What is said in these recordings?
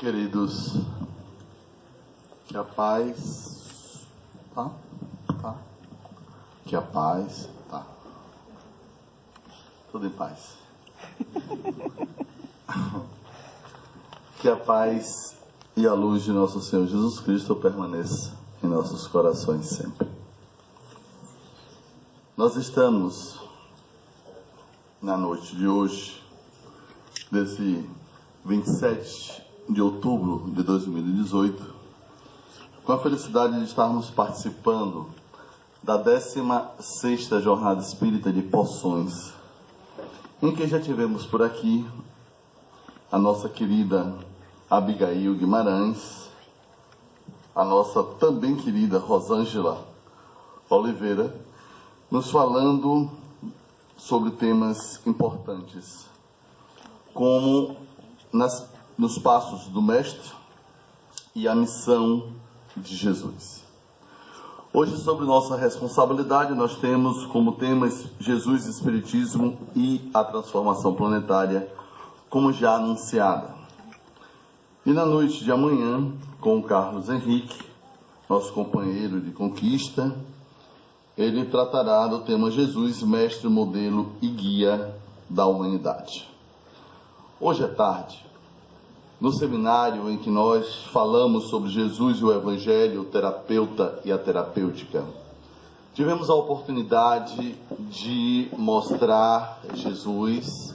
Queridos, que a paz, tá? Que a paz, tá? Tudo em paz. Que a paz e a luz de nosso Senhor Jesus Cristo permaneça em nossos corações sempre. Nós estamos na noite de hoje, desse 27 de outubro de 2018, com a felicidade de estarmos participando da 16ª Jornada Espírita de Poções, em que já tivemos por aqui a nossa querida Abigail Guimarães, a nossa também querida Rosângela Oliveira, nos falando sobre temas importantes, como nos passos do Mestre e a missão de Jesus. Hoje, sobre nossa responsabilidade, nós temos como temas Jesus, Espiritismo e a transformação planetária, como já anunciada. E na noite de amanhã, com o Carlos Henrique, nosso companheiro de conquista, ele tratará do tema Jesus, Mestre, Modelo e Guia da Humanidade. Hoje à tarde, no seminário em que nós falamos sobre Jesus e o Evangelho, o terapeuta e a terapêutica, tivemos a oportunidade de mostrar Jesus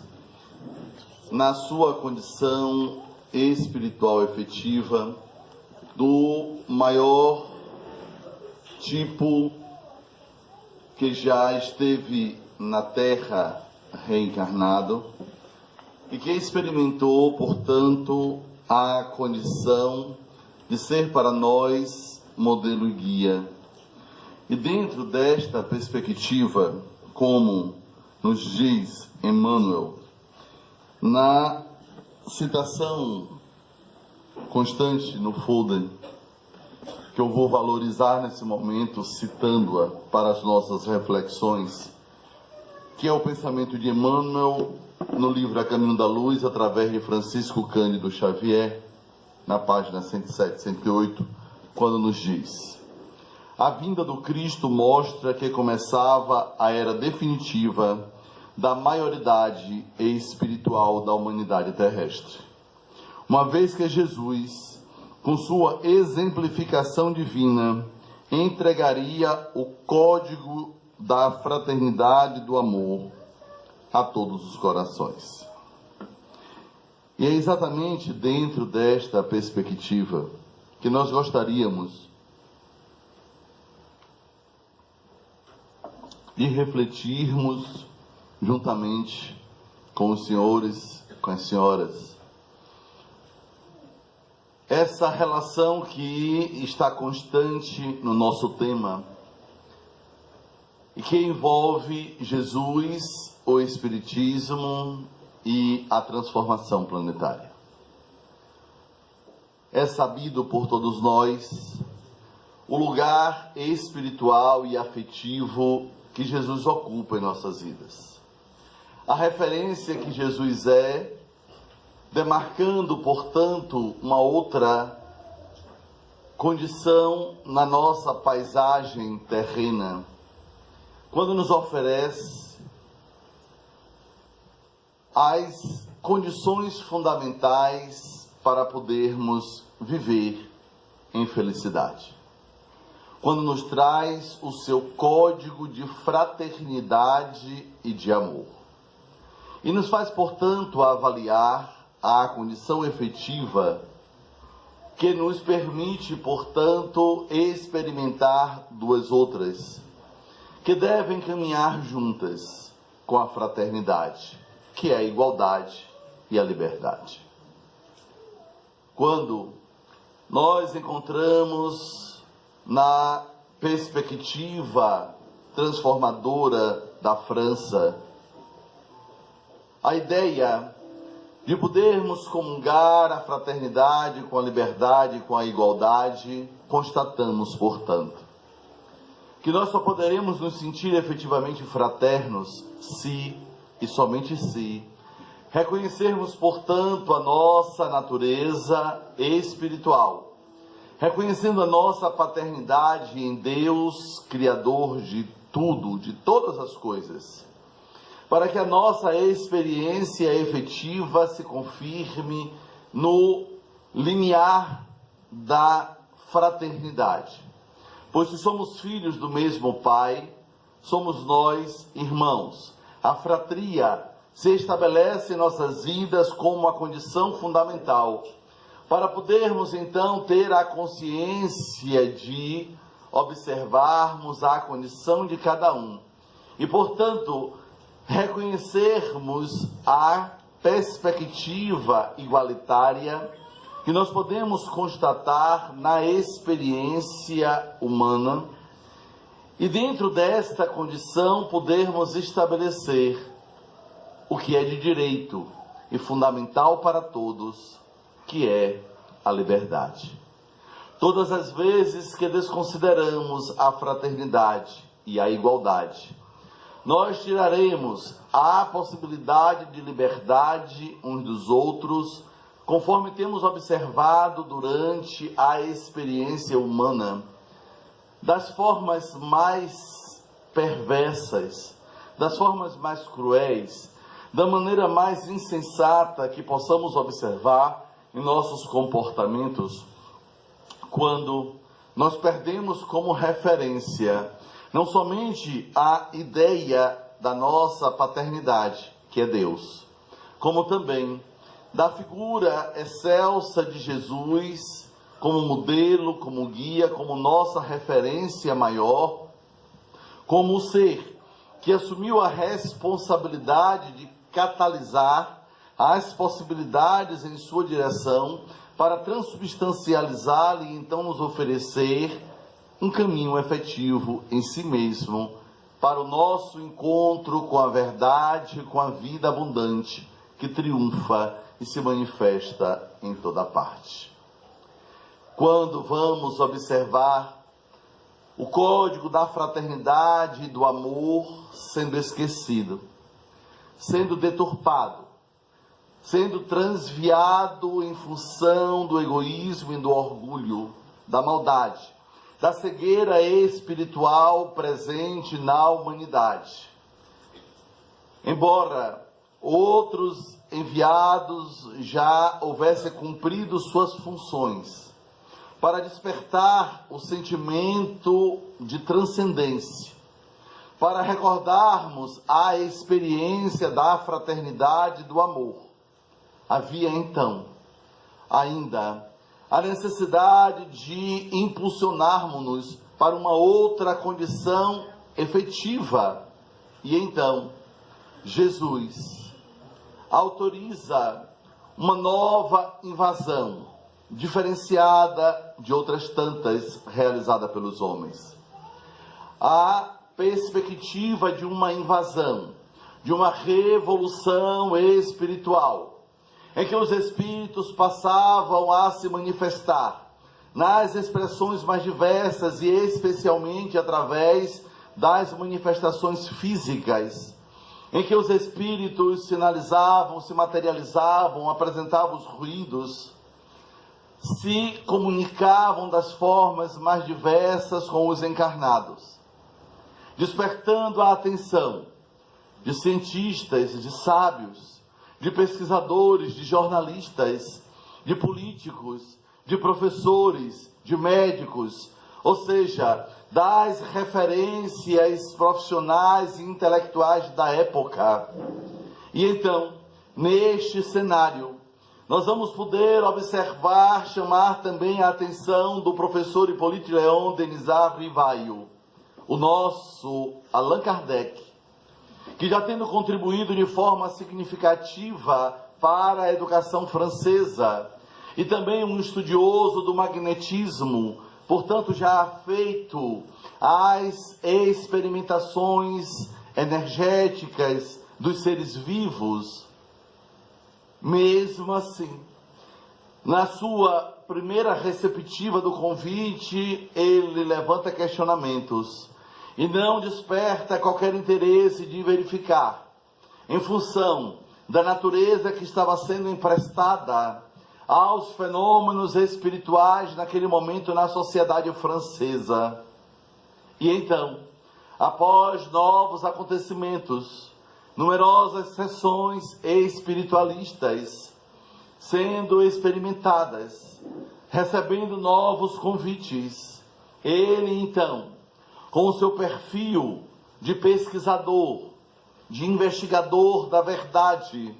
na sua condição espiritual efetiva do maior tipo que já esteve na Terra reencarnado e que experimentou, portanto, a condição de ser para nós modelo e guia. E dentro desta perspectiva, como nos diz Emmanuel, na citação constante no folder, que eu vou valorizar nesse momento, citando-a para as nossas reflexões, que é o pensamento de Emmanuel no livro A Caminho da Luz, através de Francisco Cândido Xavier, na página 107, 108, quando nos diz: a vinda do Cristo mostra que começava a era definitiva da maioridade espiritual da humanidade terrestre. Uma vez que Jesus, com sua exemplificação divina, entregaria o código da fraternidade e do amor a todos os corações. E é exatamente dentro desta perspectiva que nós gostaríamos de refletirmos juntamente com os senhores, com as senhoras, essa relação que está constante no nosso tema e que envolve Jesus, o Espiritismo e a transformação planetária. É sabido por todos nós o lugar espiritual e afetivo que Jesus ocupa em nossas vidas. A referência que Jesus é, demarcando, portanto, uma outra condição na nossa paisagem terrena, quando nos oferece as condições fundamentais para podermos viver em felicidade. Quando nos traz o seu código de fraternidade e de amor. E nos faz, portanto, avaliar a condição efetiva que nos permite, portanto, experimentar duas outras, que devem caminhar juntas com a fraternidade, que é a igualdade e a liberdade. Quando nós encontramos na perspectiva transformadora da França a ideia de podermos comungar a fraternidade com a liberdade, com a igualdade, constatamos, portanto, que nós só poderemos nos sentir efetivamente fraternos se, e somente se, reconhecermos, portanto, a nossa natureza espiritual, reconhecendo a nossa paternidade em Deus, Criador de tudo, de todas as coisas, para que a nossa experiência efetiva se confirme no limiar da fraternidade. Pois se somos filhos do mesmo Pai, somos nós irmãos. A fratria se estabelece em nossas vidas como uma condição fundamental para podermos então ter a consciência de observarmos a condição de cada um e, portanto, reconhecermos a perspectiva igualitária que nós podemos constatar na experiência humana e, dentro desta condição, podermos estabelecer o que é de direito e fundamental para todos, que é a liberdade. Todas as vezes que desconsideramos a fraternidade e a igualdade, nós tiraremos a possibilidade de liberdade uns dos outros, conforme temos observado durante a experiência humana, das formas mais perversas, das formas mais cruéis, da maneira mais insensata que possamos observar em nossos comportamentos, quando nós perdemos como referência não somente a ideia da nossa paternidade, que é Deus, como também da figura excelsa de Jesus como modelo, como guia, como nossa referência maior, como o ser que assumiu a responsabilidade de catalisar as possibilidades em sua direção para transubstancializá-la e então nos oferecer um caminho efetivo em si mesmo para o nosso encontro com a verdade, com a vida abundante que triunfa e se manifesta em toda parte. Quando vamos observar o código da fraternidade e do amor sendo esquecido, sendo deturpado, sendo transviado em função do egoísmo e do orgulho, da maldade, da cegueira espiritual presente na humanidade. Embora outros enviados já houvessem cumprido suas funções para despertar o sentimento de transcendência, para recordarmos a experiência da fraternidade e do amor, havia então ainda a necessidade de impulsionarmos-nos para uma outra condição efetiva. E então, Jesus autoriza uma nova invasão, diferenciada de outras tantas realizada pelos homens. A perspectiva de uma invasão, de uma revolução espiritual, em que os espíritos passavam a se manifestar nas expressões mais diversas e especialmente através das manifestações físicas, em que os espíritos sinalizavam, se materializavam, apresentavam os ruídos, se comunicavam das formas mais diversas com os encarnados, despertando a atenção de cientistas, de sábios, de pesquisadores, de jornalistas, de políticos, de professores, de médicos, ou seja, das referências profissionais e intelectuais da época. E então, neste cenário, nós vamos poder observar, chamar também a atenção do professor Hippolyte Léon Denisard Rivaio, o nosso Allan Kardec, que já tendo contribuído de forma significativa para a educação francesa, e também um estudioso do magnetismo, portanto já feito as experimentações energéticas dos seres vivos, mesmo assim, na sua primeira receptiva do convite, ele levanta questionamentos e não desperta qualquer interesse de verificar, em função da natureza que estava sendo emprestada aos fenômenos espirituais naquele momento na sociedade francesa. E então, após novos acontecimentos, numerosas sessões espiritualistas sendo experimentadas, recebendo novos convites, ele então, com o seu perfil de pesquisador, de investigador da verdade,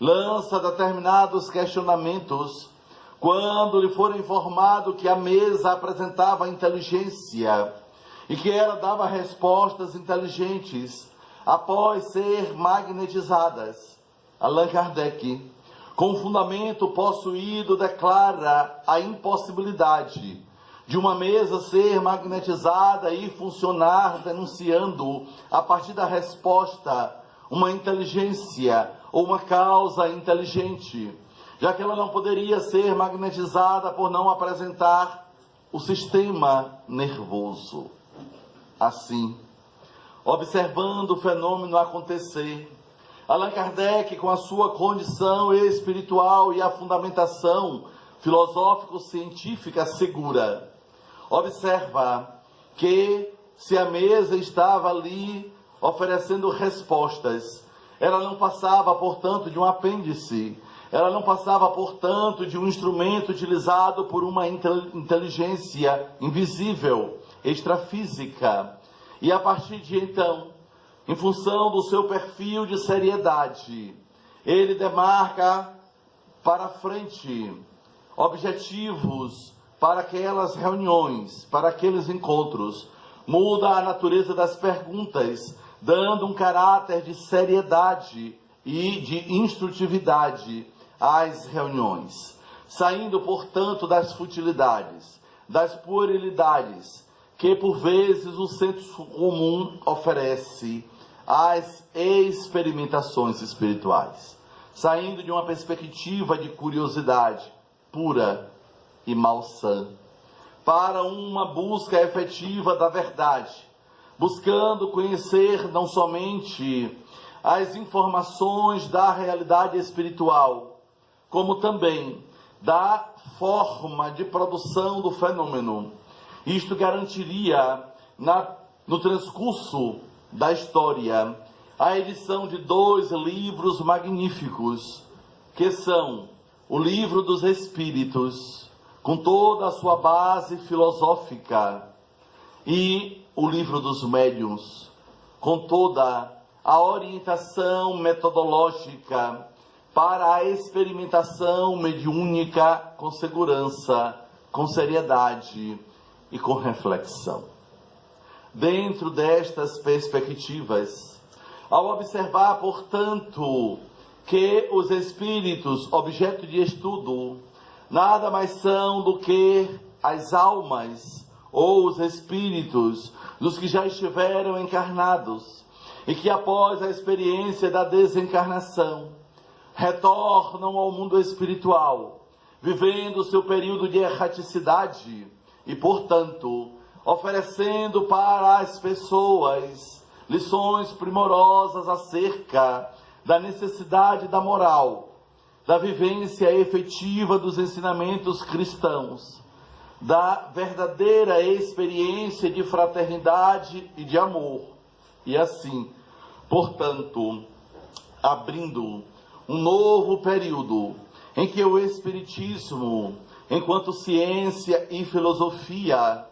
lança determinados questionamentos quando lhe for informado que a mesa apresentava inteligência e que ela dava respostas inteligentes após ser magnetizadas. Allan Kardec, com fundamento possuído, declara a impossibilidade de uma mesa ser magnetizada e funcionar denunciando, a partir da resposta, uma inteligência ou uma causa inteligente, já que ela não poderia ser magnetizada por não apresentar o sistema nervoso. Assim, observando o fenômeno acontecer, Allan Kardec, com a sua condição espiritual e a fundamentação filosófico-científica segura, observa que se a mesa estava ali oferecendo respostas, ela não passava, portanto, de um apêndice, ela não passava, portanto, de um instrumento utilizado por uma inteligência invisível, extrafísica. E a partir de então, em função do seu perfil de seriedade, ele demarca para frente objetivos para aquelas reuniões, para aqueles encontros, muda a natureza das perguntas, dando um caráter de seriedade e de instrutividade às reuniões, saindo, portanto, das futilidades, das puerilidades, que por vezes o senso comum oferece às experimentações espirituais, saindo de uma perspectiva de curiosidade pura e malsã, para uma busca efetiva da verdade, buscando conhecer não somente as informações da realidade espiritual, como também da forma de produção do fenômeno. Isto garantiria, no transcurso da história, a edição de 2 livros magníficos, que são o Livro dos Espíritos, com toda a sua base filosófica, e o Livro dos Médiuns, com toda a orientação metodológica para a experimentação mediúnica com segurança, com seriedade e com reflexão. Dentro destas perspectivas, ao observar, portanto, que os espíritos, objeto de estudo, nada mais são do que as almas ou os espíritos dos que já estiveram encarnados e que após a experiência da desencarnação retornam ao mundo espiritual, vivendo o seu período de erraticidade e, portanto, oferecendo para as pessoas lições primorosas acerca da necessidade da moral, da vivência efetiva dos ensinamentos cristãos, da verdadeira experiência de fraternidade e de amor. E assim, portanto, abrindo um novo período em que o Espiritismo, enquanto ciência e filosofia,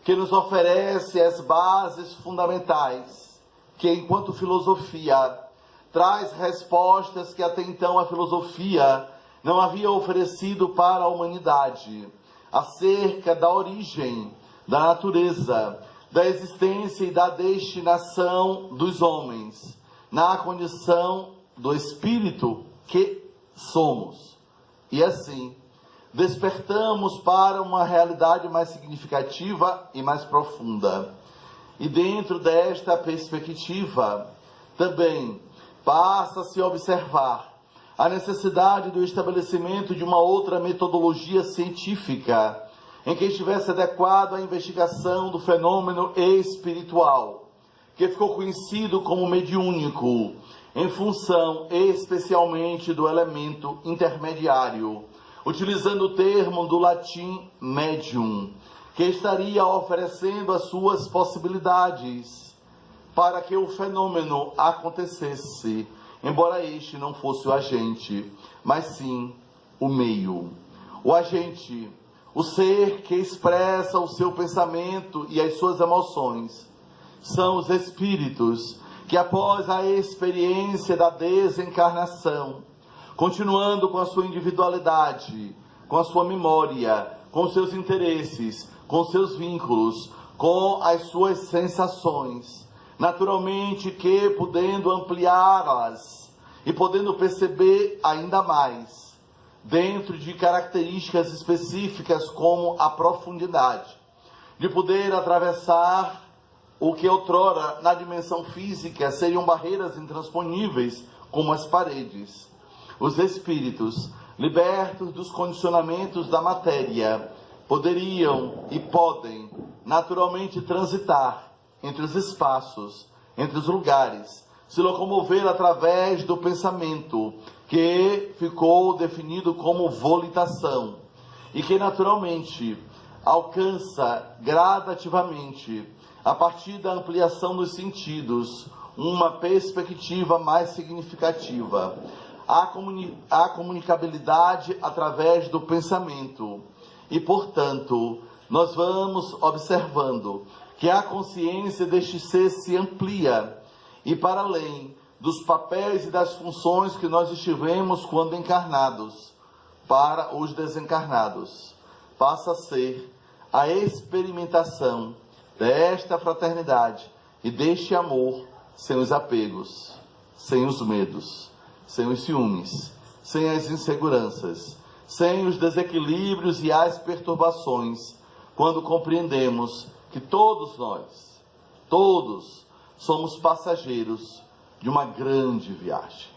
que nos oferece as bases fundamentais, que enquanto filosofia traz respostas que até então a filosofia não havia oferecido para a humanidade, acerca da origem, da natureza, da existência e da destinação dos homens, na condição do espírito que somos. E assim, despertamos para uma realidade mais significativa e mais profunda. E dentro desta perspectiva, também passa-se a observar a necessidade do estabelecimento de uma outra metodologia científica em que estivesse adequado à investigação do fenômeno espiritual, que ficou conhecido como mediúnico, em função especialmente do elemento intermediário, utilizando o termo do latim medium, que estaria oferecendo as suas possibilidades para que o fenômeno acontecesse, embora este não fosse o agente, mas sim o meio. O agente, o ser que expressa o seu pensamento e as suas emoções, são os espíritos que, após a experiência da desencarnação, continuando com a sua individualidade, com a sua memória, com seus interesses, com seus vínculos, com as suas sensações, naturalmente que, podendo ampliá-las e podendo perceber ainda mais, dentro de características específicas como a profundidade, de poder atravessar o que outrora na dimensão física seriam barreiras intransponíveis, como as paredes. Os espíritos, libertos dos condicionamentos da matéria, poderiam e podem naturalmente transitar entre os espaços, entre os lugares, se locomover através do pensamento, que ficou definido como volitação, e que naturalmente alcança gradativamente, a partir da ampliação dos sentidos, uma perspectiva mais significativa, a comunicabilidade através do pensamento. E, portanto, nós vamos observando que a consciência deste ser se amplia e, para além dos papéis e das funções que nós estivemos quando encarnados, para os desencarnados, passa a ser a experimentação desta fraternidade e deste amor sem os apegos, sem os medos, sem os ciúmes, sem as inseguranças, sem os desequilíbrios e as perturbações, quando compreendemos que todos nós, todos, somos passageiros de uma grande viagem.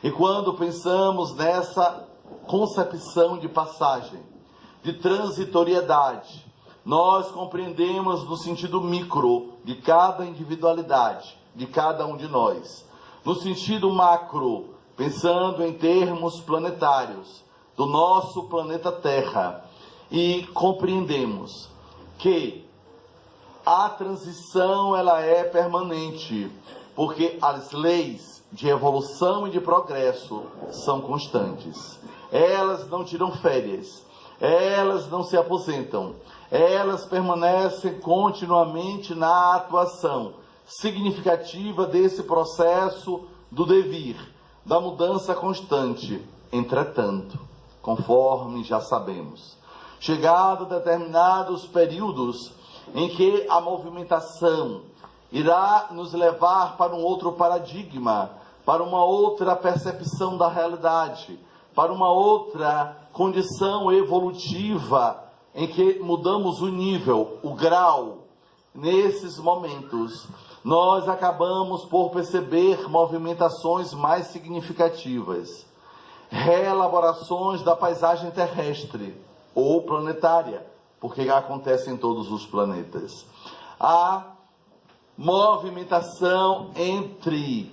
E quando pensamos nessa concepção de passagem, de transitoriedade, nós compreendemos no sentido micro de cada individualidade, de cada um de nós. No sentido macro, pensando em termos planetários, do nosso planeta Terra, e compreendemos que a transição ela é permanente, porque as leis de evolução e de progresso são constantes. Elas não tiram férias, elas não se aposentam, elas permanecem continuamente na atuação significativa desse processo do devir, da mudança constante. Entretanto, conforme já sabemos, chegado a determinados períodos em que a movimentação irá nos levar para um outro paradigma, para uma outra percepção da realidade, para uma outra condição evolutiva em que mudamos o nível, o grau. Nesses momentos, nós acabamos por perceber movimentações mais significativas, reelaborações da paisagem terrestre ou planetária, porque acontece em todos os planetas. A movimentação entre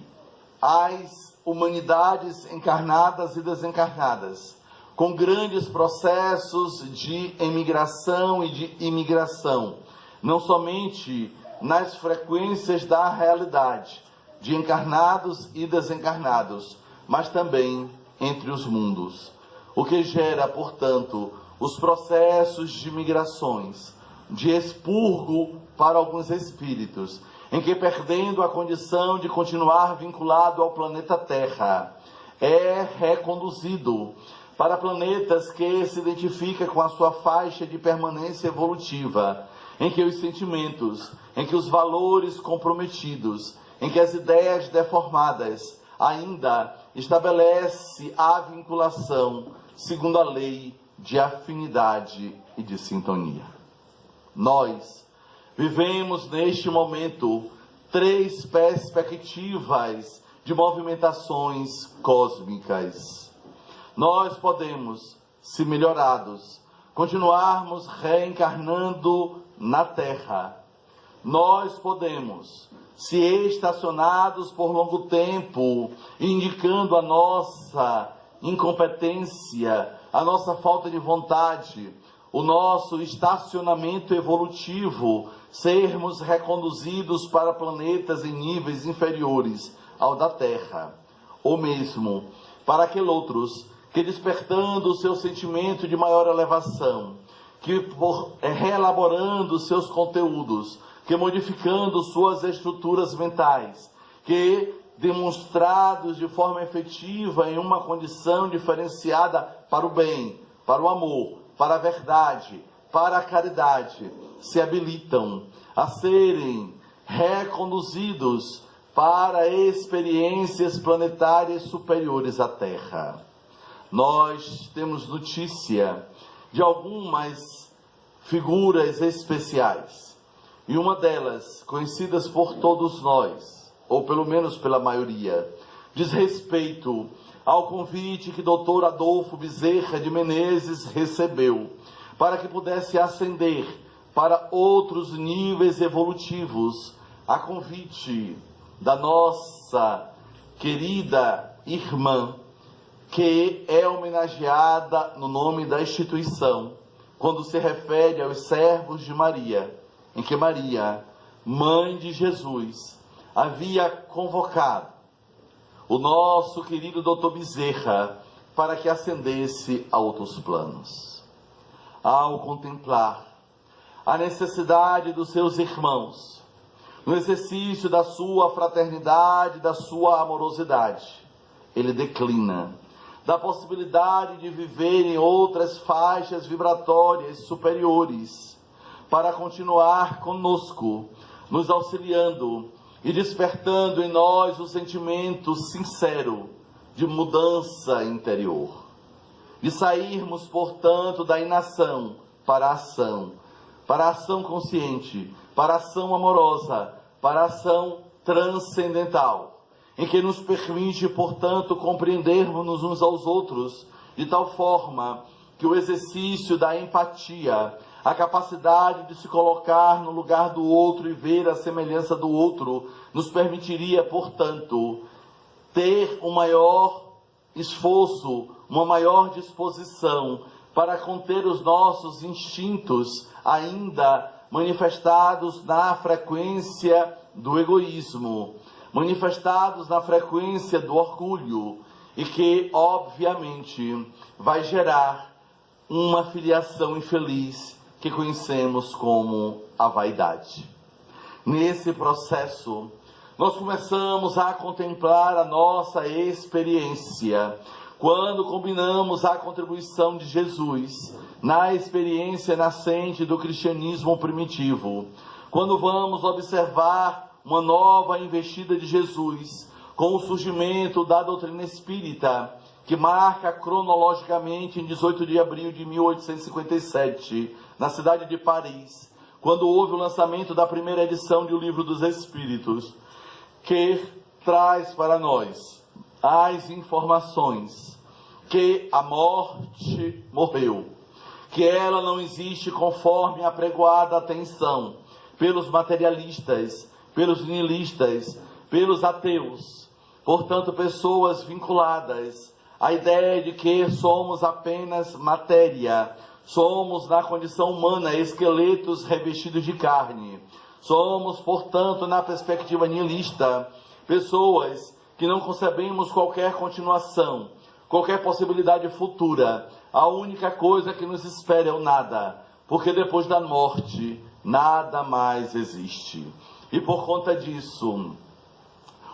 as humanidades encarnadas e desencarnadas, com grandes processos de emigração e de imigração, não somente nas frequências da realidade, de encarnados e desencarnados, mas também entre os mundos, o que gera, portanto, os processos de migrações, de expurgo para alguns espíritos, em que, perdendo a condição de continuar vinculado ao planeta Terra, é reconduzido para planetas que se identificam com a sua faixa de permanência evolutiva, em que os sentimentos, em que os valores comprometidos, em que as ideias deformadas ainda estabelece a vinculação segundo a lei de afinidade e de sintonia. Nós vivemos neste momento 3 perspectivas de movimentações cósmicas. Nós podemos, se melhorados, continuarmos reencarnando na Terra. Nós podemos, se estacionados por longo tempo, indicando a nossa incompetência, a nossa falta de vontade, o nosso estacionamento evolutivo, sermos reconduzidos para planetas em níveis inferiores ao da Terra, ou mesmo para aqueles outros que, despertando o seu sentimento de maior elevação, que reelaborando seus conteúdos, que modificando suas estruturas mentais, que demonstrados de forma efetiva em uma condição diferenciada para o bem, para o amor, para a verdade, para a caridade, se habilitam a serem reconduzidos para experiências planetárias superiores à Terra. Nós temos notícia de algumas figuras especiais, e uma delas, conhecidas por todos nós, ou pelo menos pela maioria, diz respeito ao convite que Dr. Adolfo Bezerra de Menezes recebeu para que pudesse ascender para outros níveis evolutivos, a convite da nossa querida irmã, que é homenageada no nome da instituição, quando se refere aos servos de Maria, em que Maria, mãe de Jesus, havia convocado o nosso querido Dr. Bezerra para que ascendesse a outros planos. Ao contemplar a necessidade dos seus irmãos, no exercício da sua fraternidade, da sua amorosidade, ele declina da possibilidade de viver em outras faixas vibratórias superiores, para continuar conosco, nos auxiliando e despertando em nós o sentimento sincero de mudança interior, de sairmos, portanto, da inação para a ação consciente, para a ação amorosa, para a ação transcendental, em que nos permite, portanto, compreendermos uns aos outros, de tal forma que o exercício da empatia, a capacidade de se colocar no lugar do outro e ver a semelhança do outro, nos permitiria, portanto, ter um maior esforço, uma maior disposição para conter os nossos instintos ainda manifestados na frequência do egoísmo, manifestados na frequência do orgulho, e que, obviamente, vai gerar uma filiação infeliz que conhecemos como a vaidade. Nesse processo, nós começamos a contemplar a nossa experiência, quando combinamos a contribuição de Jesus na experiência nascente do cristianismo primitivo, quando vamos observar uma nova investida de Jesus, com o surgimento da doutrina espírita, que marca cronologicamente em 18 de abril de 1857, na cidade de Paris, quando houve o lançamento da primeira edição do Livro dos Espíritos, que traz para nós as informações que a morte morreu, que ela não existe conforme a apregoada atenção pelos materialistas, pelos nihilistas, pelos ateus, portanto, pessoas vinculadas à ideia de que somos apenas matéria, somos, na condição humana, esqueletos revestidos de carne. Somos, portanto, na perspectiva nihilista, pessoas que não concebemos qualquer continuação, qualquer possibilidade futura. A única coisa que nos espera é o nada, porque depois da morte, nada mais existe. E por conta disso,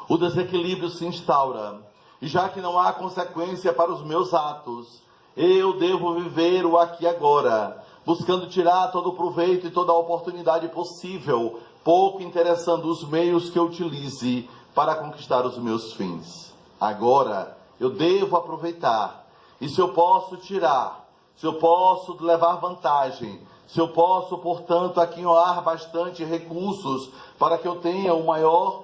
o desequilíbrio se instaura. E já que não há consequência para os meus atos, eu devo viver o aqui e agora, buscando tirar todo o proveito e toda a oportunidade possível, pouco interessando os meios que eu utilize para conquistar os meus fins. Agora, eu devo aproveitar. E se eu posso tirar, se eu posso levar vantagem, se eu posso, portanto, aquinhoar bastante recursos para que eu tenha o maior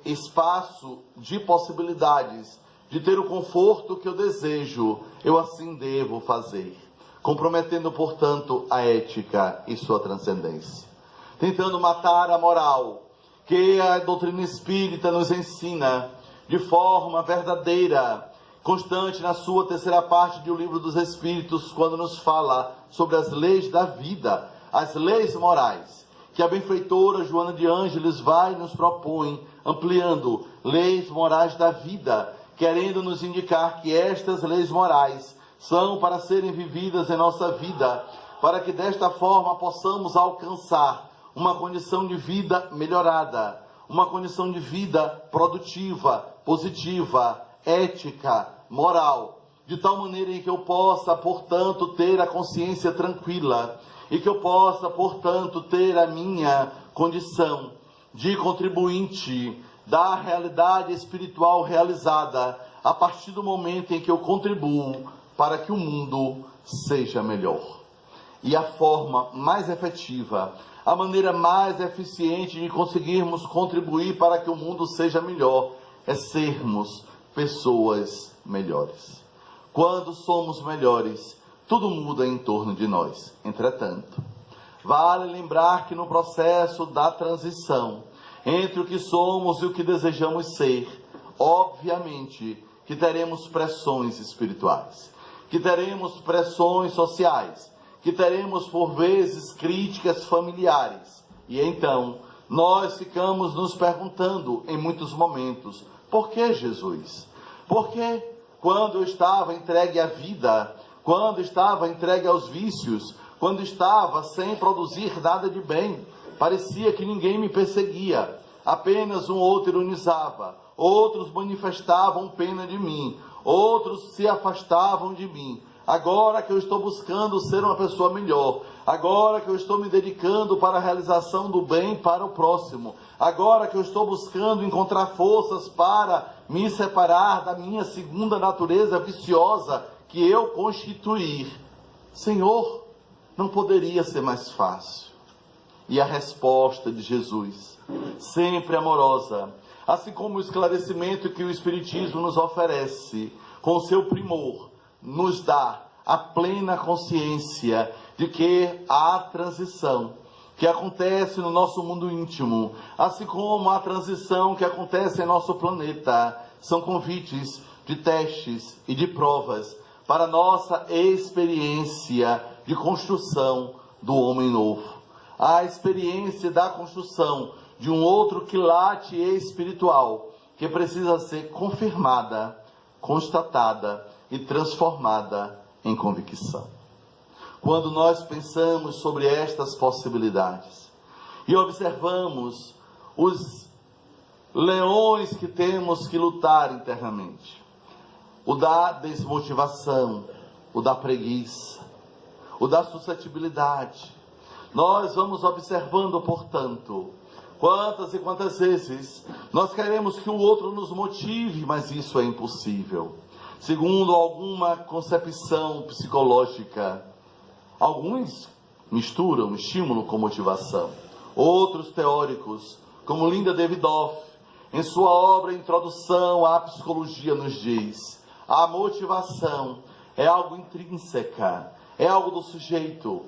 espaço de possibilidades, de ter o conforto que eu desejo, eu assim devo fazer, comprometendo, portanto, a ética e sua transcendência, tentando matar a moral, que a doutrina espírita nos ensina de forma verdadeira, constante na sua terceira parte do Livro dos Espíritos, quando nos fala sobre as leis da vida, as leis morais, que a benfeitora Joana de Ângeles vai e nos propõe, ampliando leis morais da vida, querendo nos indicar que estas leis morais são para serem vividas em nossa vida, para que desta forma possamos alcançar uma condição de vida melhorada, uma condição de vida produtiva, positiva, ética, moral, de tal maneira em que eu possa, portanto, ter a consciência tranquila e que eu possa, portanto, ter a minha condição de contribuinte da realidade espiritual realizada a partir do momento em que eu contribuo para que o mundo seja melhor. E a forma mais efetiva, a maneira mais eficiente de conseguirmos contribuir para que o mundo seja melhor é sermos pessoas melhores. Quando somos melhores, tudo muda em torno de nós. Entretanto, vale lembrar que no processo da transição entre o que somos e o que desejamos ser, obviamente que teremos pressões espirituais, que teremos pressões sociais, que teremos por vezes críticas familiares. E então, nós ficamos nos perguntando em muitos momentos, por que Jesus? Porque quando eu estava entregue à vida, quando estava entregue aos vícios, quando estava sem produzir nada de bem, parecia que ninguém me perseguia, apenas um outro ironizava, outros manifestavam pena de mim, outros se afastavam de mim. Agora que eu estou buscando ser uma pessoa melhor, agora que eu estou me dedicando para a realização do bem para o próximo, agora que eu estou buscando encontrar forças para me separar da minha segunda natureza viciosa que eu constituir, Senhor, não poderia ser mais fácil. E a resposta de Jesus, sempre amorosa, assim como o esclarecimento que o Espiritismo nos oferece, com o seu primor, nos dá a plena consciência de que a transição que acontece no nosso mundo íntimo, assim como a transição que acontece em nosso planeta, são convites de testes e de provas para a nossa experiência de construção do homem novo. A experiência da construção de um outro quilate espiritual que precisa ser confirmada, constatada e transformada em convicção. Quando nós pensamos sobre estas possibilidades e observamos os leões que temos que lutar internamente, o da desmotivação, o da preguiça, o da suscetibilidade, nós vamos observando, portanto, quantas e quantas vezes nós queremos que o outro nos motive, mas isso é impossível. Segundo alguma concepção psicológica, alguns misturam estímulo com motivação. Outros teóricos, como Linda Davidoff, em sua obra Introdução à Psicologia, nos diz: a motivação é algo intrínseca, é algo do sujeito.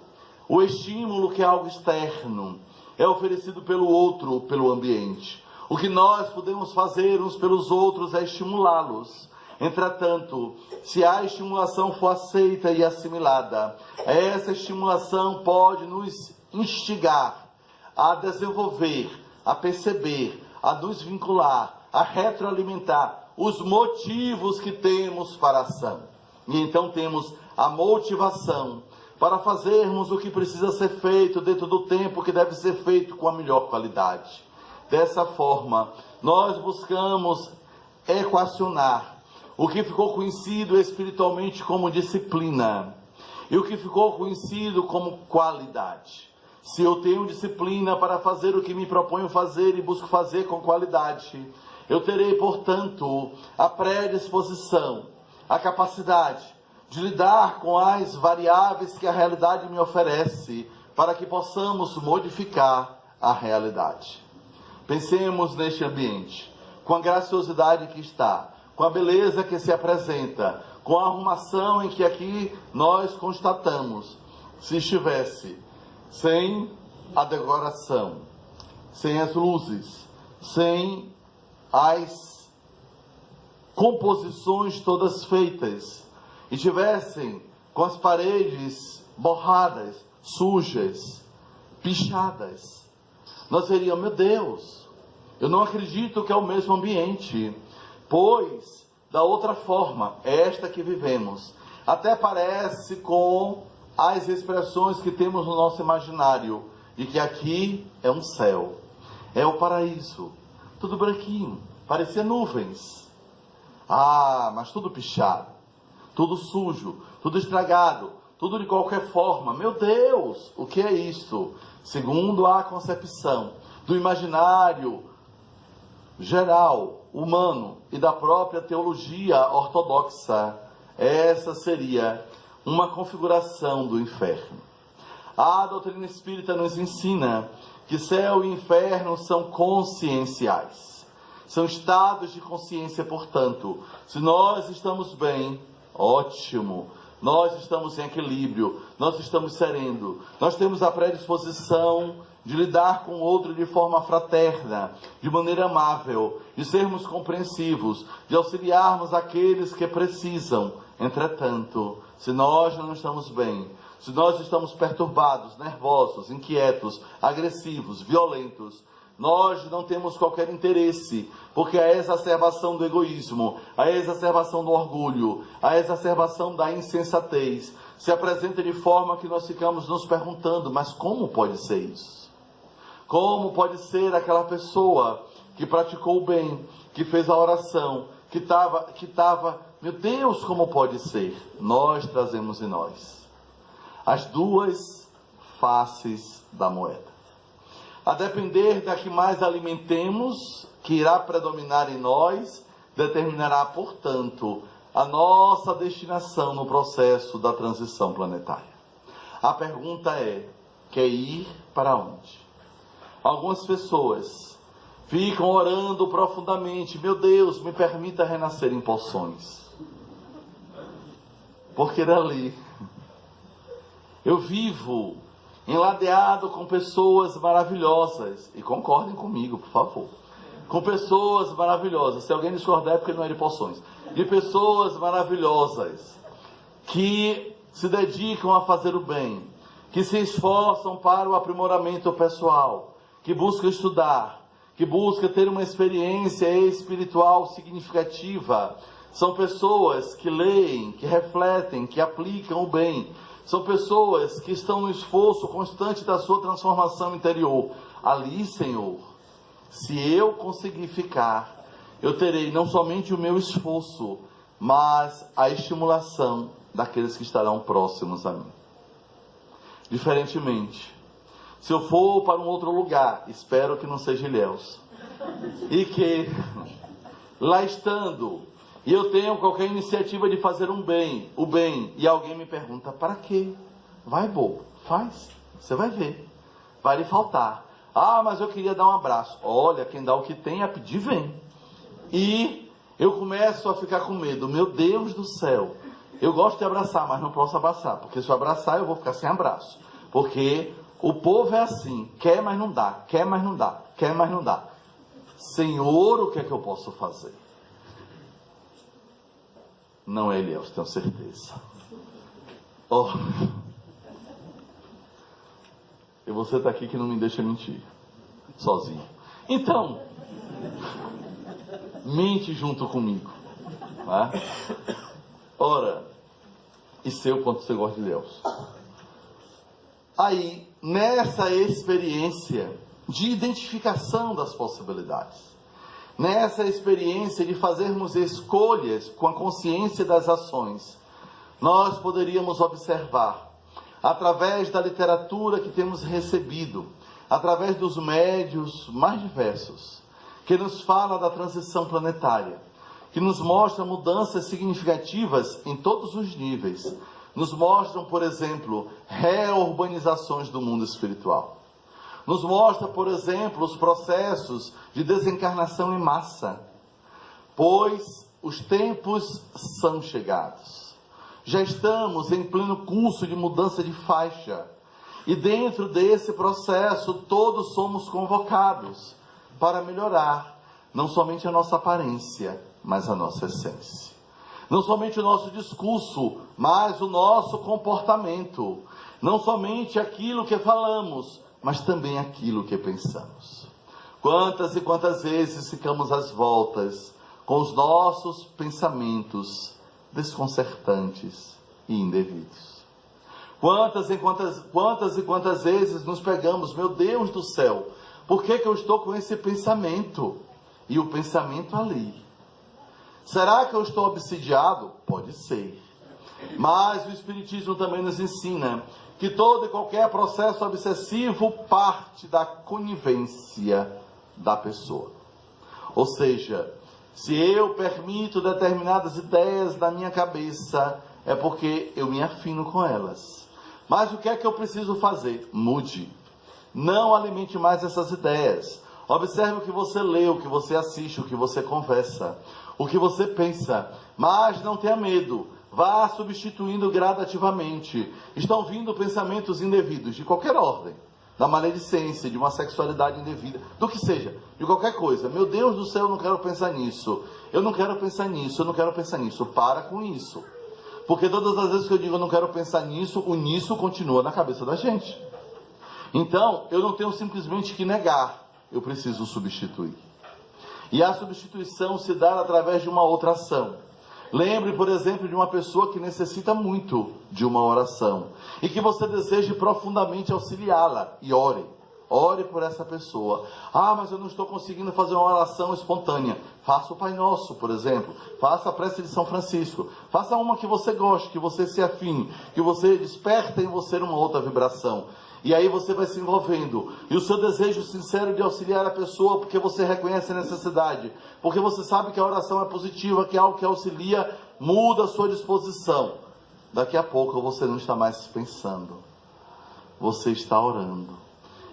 O estímulo, que é algo externo, é oferecido pelo outro, pelo ambiente. O que nós podemos fazer uns pelos outros é estimulá-los. Entretanto, se a estimulação for aceita e assimilada, essa estimulação pode nos instigar a desenvolver, a perceber, a nos vincular, a retroalimentar os motivos que temos para a ação. E então temos a motivação para fazermos o que precisa ser feito dentro do tempo que deve ser feito com a melhor qualidade. Dessa forma, nós buscamos equacionar o que ficou conhecido espiritualmente como disciplina e o que ficou conhecido como qualidade. Se eu tenho disciplina para fazer o que me proponho fazer e busco fazer com qualidade, eu terei, portanto, a predisposição, a capacidade de lidar com as variáveis que a realidade me oferece para que possamos modificar a realidade. Pensemos neste ambiente, com a graciosidade que está, com a beleza que se apresenta, com a arrumação em que aqui nós constatamos. Se estivesse sem a decoração, sem as luzes, sem as composições todas feitas, e tivessem com as paredes borradas, sujas, pichadas, nós veríamos, meu Deus, eu não acredito que é o mesmo ambiente, pois, da outra forma, esta que vivemos, até parece com as expressões que temos no nosso imaginário, de que aqui é um céu, é o paraíso, tudo branquinho, parecia nuvens, mas tudo pichado, tudo sujo, tudo estragado, tudo de qualquer forma. Meu Deus, o que é isto? Segundo a concepção do imaginário geral, humano e da própria teologia ortodoxa, essa seria uma configuração do inferno. A doutrina espírita nos ensina que céu e inferno são conscienciais. São estados de consciência, portanto. Se nós estamos bem, ótimo. Nós estamos em equilíbrio, nós estamos sereno. Nós temos a predisposição de lidar com o outro de forma fraterna, de maneira amável, de sermos compreensivos, de auxiliarmos aqueles que precisam. Entretanto, se nós não estamos bem, se nós estamos perturbados, nervosos, inquietos, agressivos, violentos, nós não temos qualquer interesse, porque a exacerbação do egoísmo, a exacerbação do orgulho, a exacerbação da insensatez se apresenta de forma que nós ficamos nos perguntando, mas como pode ser isso? Como pode ser aquela pessoa que praticou o bem, que fez a oração, que estava, meu Deus, como pode ser? Nós trazemos em nós as duas faces da moeda. A depender da que mais alimentemos, que irá predominar em nós, determinará, portanto, a nossa destinação no processo da transição planetária. A pergunta é, quer ir para onde? Algumas pessoas ficam orando profundamente, meu Deus, me permita renascer em Poções. Porque dali eu vivo enladeado com pessoas maravilhosas, e concordem comigo, por favor, com pessoas maravilhosas, se alguém discordar é porque não é de Poções, de pessoas maravilhosas, que se dedicam a fazer o bem, que se esforçam para o aprimoramento pessoal, que buscam estudar, que buscam ter uma experiência espiritual significativa. São pessoas que leem, que refletem, que aplicam o bem. São pessoas que estão no esforço constante da sua transformação interior. Ali, Senhor, se eu conseguir ficar, eu terei não somente o meu esforço, mas a estimulação daqueles que estarão próximos a mim. Diferentemente, se eu for para um outro lugar, espero que não seja Ilhéus, e que lá estando, e eu tenho qualquer iniciativa de fazer o bem, e alguém me pergunta, para quê? Vai, bobo, faz, você vai ver, vai lhe faltar. Mas eu queria dar um abraço. Olha, quem dá o que tem a pedir vem. E eu começo a ficar com medo, meu Deus do céu, eu gosto de abraçar, mas não posso abraçar, porque se eu abraçar eu vou ficar sem abraço, porque o povo é assim, quer mas não dá, quer mas não dá, quer mas não dá. Senhor, o que é que eu posso fazer? Não é Ilhéus, tenho certeza. E você está aqui que não me deixa mentir, sozinho. Então, mente junto comigo. Tá? Ora, e sei o quanto você gosta de Deus. Aí, nessa experiência de identificação das possibilidades, nessa experiência de fazermos escolhas com a consciência das ações, nós poderíamos observar, através da literatura que temos recebido, através dos médios mais diversos, que nos fala da transição planetária, que nos mostra mudanças significativas em todos os níveis, nos mostram, por exemplo, reurbanizações do mundo espiritual. Nos mostra, por exemplo, os processos de desencarnação em massa, pois os tempos são chegados. Já estamos em pleno curso de mudança de faixa, e dentro desse processo todos somos convocados. para melhorar não somente a nossa aparência, mas a nossa essência. Não somente o nosso discurso, mas o nosso comportamento. Não somente aquilo que falamos, mas também aquilo que pensamos. Quantas e quantas vezes ficamos às voltas com os nossos pensamentos desconcertantes e indevidos. Quantas e quantas vezes nos pegamos, meu Deus do céu, por que eu estou com esse pensamento? E o pensamento ali. Será que eu estou obsidiado? Pode ser. Mas o Espiritismo também nos ensina que todo e qualquer processo obsessivo parte da conivência da pessoa. Ou seja, se eu permito determinadas ideias na minha cabeça, é porque eu me afino com elas. Mas o que é que eu preciso fazer? Mude. Não alimente mais essas ideias. Observe o que você lê, o que você assiste, o que você conversa, o que você pensa. Mas não tenha medo. Vá substituindo gradativamente. Estão vindo pensamentos indevidos, de qualquer ordem. Da maledicência, de uma sexualidade indevida, do que seja, de qualquer coisa. Meu Deus do céu, eu não quero pensar nisso. Eu não quero pensar nisso, eu não quero pensar nisso. Para com isso. Porque todas as vezes que eu digo eu não quero pensar nisso, o nisso continua na cabeça da gente. Então, eu não tenho simplesmente que negar. Eu preciso substituir. E a substituição se dá através de uma outra ação. Lembre, por exemplo, de uma pessoa que necessita muito de uma oração e que você deseje profundamente auxiliá-la, e ore. Ore por essa pessoa. Ah, mas eu não estou conseguindo fazer uma oração espontânea. Faça o Pai Nosso, por exemplo. Faça a prece de São Francisco. Faça uma que você goste, que você se afine, que você desperta em você uma outra vibração. E aí você vai se envolvendo. E o seu desejo sincero de auxiliar a pessoa, porque você reconhece a necessidade, porque você sabe que a oração é positiva, que é algo que auxilia, muda a sua disposição. Daqui a pouco você não está mais pensando. Você está orando.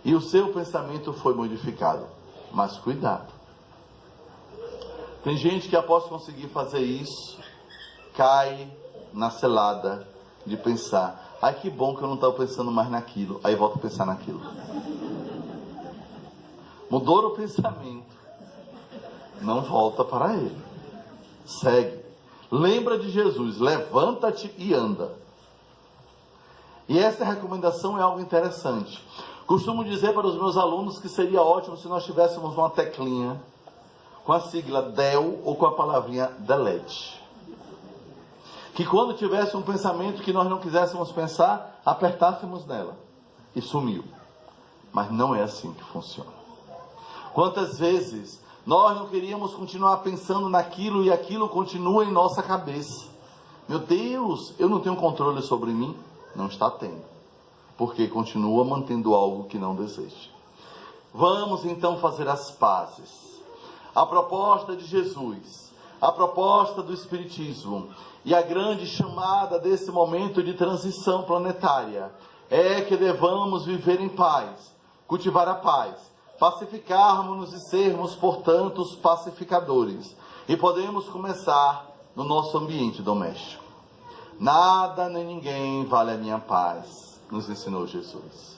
E o seu pensamento foi modificado. Mas cuidado. Tem gente que após conseguir fazer isso, cai na cilada de pensar: ai, que bom que eu não estava pensando mais naquilo. Aí volta a pensar naquilo. Mudou o pensamento. Não volta para ele. Segue. Lembra de Jesus. Levanta-te e anda. E essa recomendação é algo interessante. Costumo dizer para os meus alunos que seria ótimo se nós tivéssemos uma teclinha com a sigla DEL ou com a palavrinha delete. Que quando tivesse um pensamento que nós não quiséssemos pensar, apertássemos nela e sumiu. Mas não é assim que funciona. Quantas vezes nós não queríamos continuar pensando naquilo e aquilo continua em nossa cabeça. Meu Deus, eu não tenho controle sobre mim? Não está tendo. Porque continua mantendo algo que não deseja. Vamos então fazer as pazes. A proposta de Jesus, a proposta do Espiritismo e a grande chamada desse momento de transição planetária é que devamos viver em paz, cultivar a paz, pacificarmos-nos e sermos, portanto, os pacificadores. E podemos começar no nosso ambiente doméstico. Nada nem ninguém vale a minha paz, nos ensinou Jesus.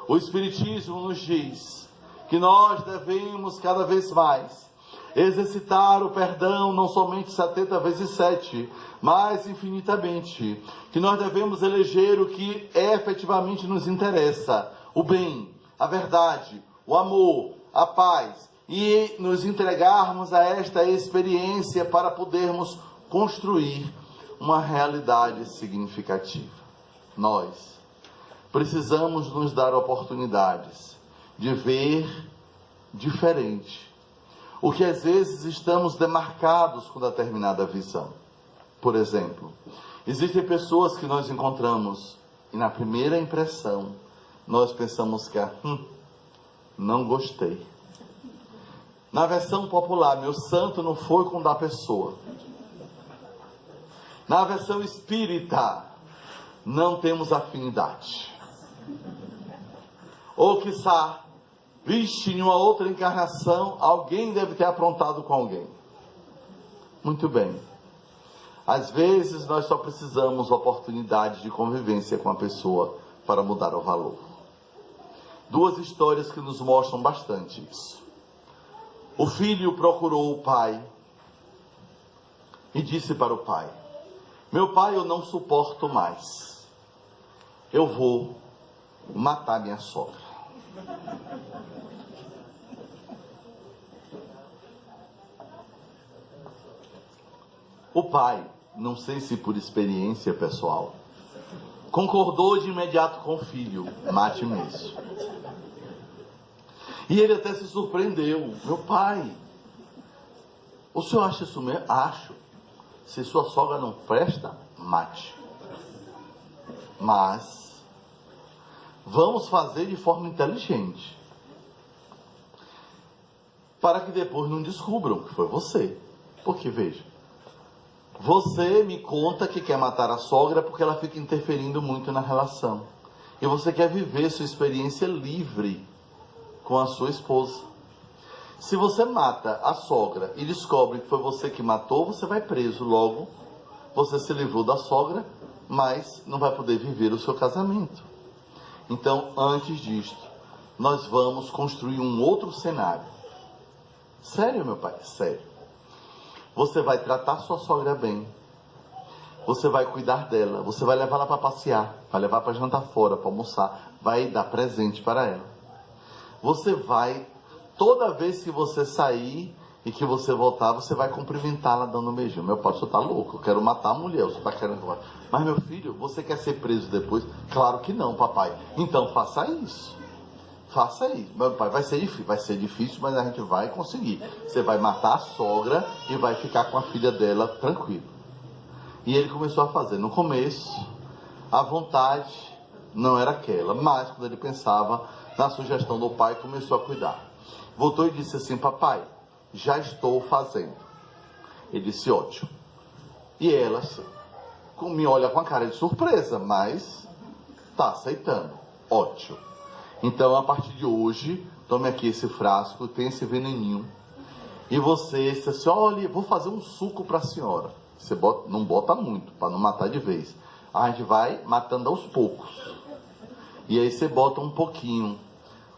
O Espiritismo nos diz que nós devemos cada vez mais exercitar o perdão, não somente 70 vezes 7, mas infinitamente. Que nós devemos eleger o que efetivamente nos interessa: o bem, a verdade, o amor, a paz, e nos entregarmos a esta experiência para podermos construir uma realidade significativa. Nós precisamos nos dar oportunidades de ver diferente o que às vezes estamos demarcados com determinada visão. Por exemplo, existem pessoas que nós encontramos e na primeira impressão nós pensamos que não gostei. Na versão popular, meu santo não foi com da pessoa. Na versão espírita, não temos afinidade. Ou quiçá, vixe, em uma outra encarnação, alguém deve ter aprontado com alguém. Muito bem. Às vezes nós só precisamos oportunidade de convivência com a pessoa para mudar o valor. Duas histórias que nos mostram bastante isso. O filho procurou o pai e disse para o pai: meu pai, eu não suporto mais. Eu vou matar minha sogra. O pai, não sei se por experiência pessoal, concordou de imediato com o filho: mate mesmo. E ele até se surpreendeu: meu pai, o senhor acha isso mesmo? Acho. Se sua sogra não presta, mate. Mas vamos fazer de forma inteligente, para que depois não descubram que foi você. Porque veja, você me conta que quer matar a sogra porque ela fica interferindo muito na relação. E você quer viver sua experiência livre com a sua esposa. Se você mata a sogra e descobre que foi você que matou, você vai preso. Logo, você se livrou da sogra, mas não vai poder viver o seu casamento. Então, antes disto, nós vamos construir um outro cenário. Sério, meu pai? Sério. Você vai tratar sua sogra bem. Você vai cuidar dela. Você vai levar ela para passear. Vai levar para jantar fora, para almoçar. Vai dar presente para ela. Você vai, toda vez que você sair e que você voltar, você vai cumprimentá-la dando um beijinho. Meu pai, o senhor está louco? Eu quero matar a mulher. O senhor está querendo... Mas, meu filho, você quer ser preso depois? Claro que não, papai. Então, faça isso. Faça isso. Meu pai, vai ser difícil, mas a gente vai conseguir. Você vai matar a sogra e vai ficar com a filha dela tranquilo. E ele começou a fazer. No começo, a vontade não era aquela, mas quando ele pensava na sugestão do pai, começou a cuidar. Voltou e disse assim: papai, já estou fazendo. Ele disse: ótimo. E ela me olha com a cara de surpresa, mas está aceitando. Ótimo. Então, a partir de hoje, tome aqui esse frasco, tem esse veneninho. E você diz assim: olha, vou fazer um suco para a senhora. Você não bota muito, para não matar de vez. A gente vai matando aos poucos. E aí você bota um pouquinho.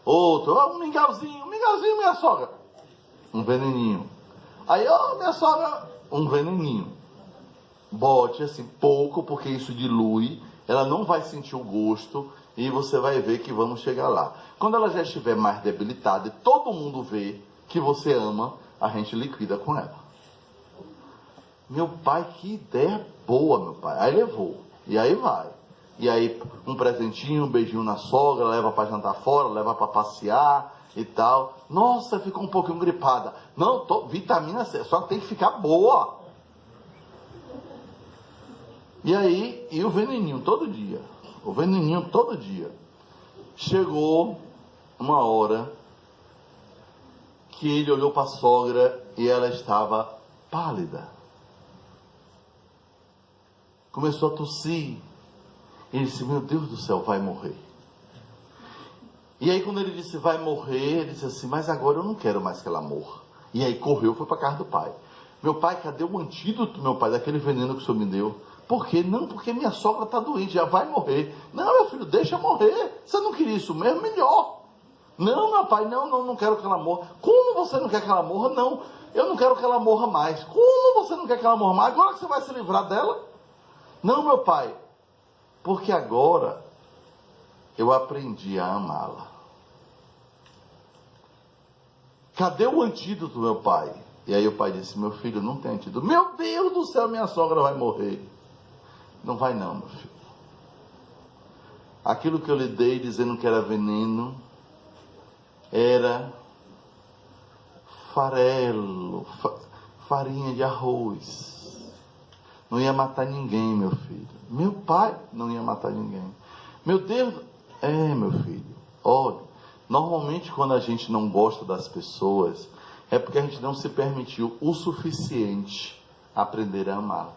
Outro, um mingauzinho, minha sogra. Um veneninho. Aí, minha sogra, um veneninho. Bote assim, pouco, porque isso dilui. Ela não vai sentir o gosto. E você vai ver que vamos chegar lá. Quando ela já estiver mais debilitada e todo mundo vê que você ama, a gente liquida com ela. Meu pai, que ideia boa, meu pai. Aí levou. E aí vai. E aí um presentinho, um beijinho na sogra, leva para jantar fora, leva para passear e tal. Nossa, ficou um pouquinho gripada. Não, vitamina C, só que tem que ficar boa. E aí, e o veneninho todo dia. O veneninho todo dia. Chegou uma hora que ele olhou para a sogra e ela estava pálida. Começou a tossir. Ele disse: meu Deus do céu, vai morrer. E aí quando ele disse vai morrer, ele disse assim: mas agora eu não quero mais que ela morra. E aí correu, foi para casa do pai. Meu pai, cadê o antídoto, meu pai, daquele veneno que o senhor me deu? Por quê? Não, porque minha sogra está doente, já vai morrer. Não, meu filho, deixa morrer. Você não queria isso mesmo? Melhor. Não, meu pai, não quero que ela morra. Como você não quer que ela morra? Não, eu não quero que ela morra mais. Como você não quer que ela morra mais? Agora que você vai se livrar dela? Não, meu pai, porque agora eu aprendi a amá-la. Cadê o antídoto, meu pai? E aí o pai disse: meu filho, não tem antídoto. Meu Deus do céu, minha sogra vai morrer. Não vai não, meu filho. Aquilo que eu lhe dei dizendo que era veneno, era farelo, farinha de arroz. Não ia matar ninguém, meu filho. Meu pai não ia matar ninguém. Meu Deus, meu filho, olha, normalmente quando a gente não gosta das pessoas, é porque a gente não se permitiu o suficiente aprender a amar.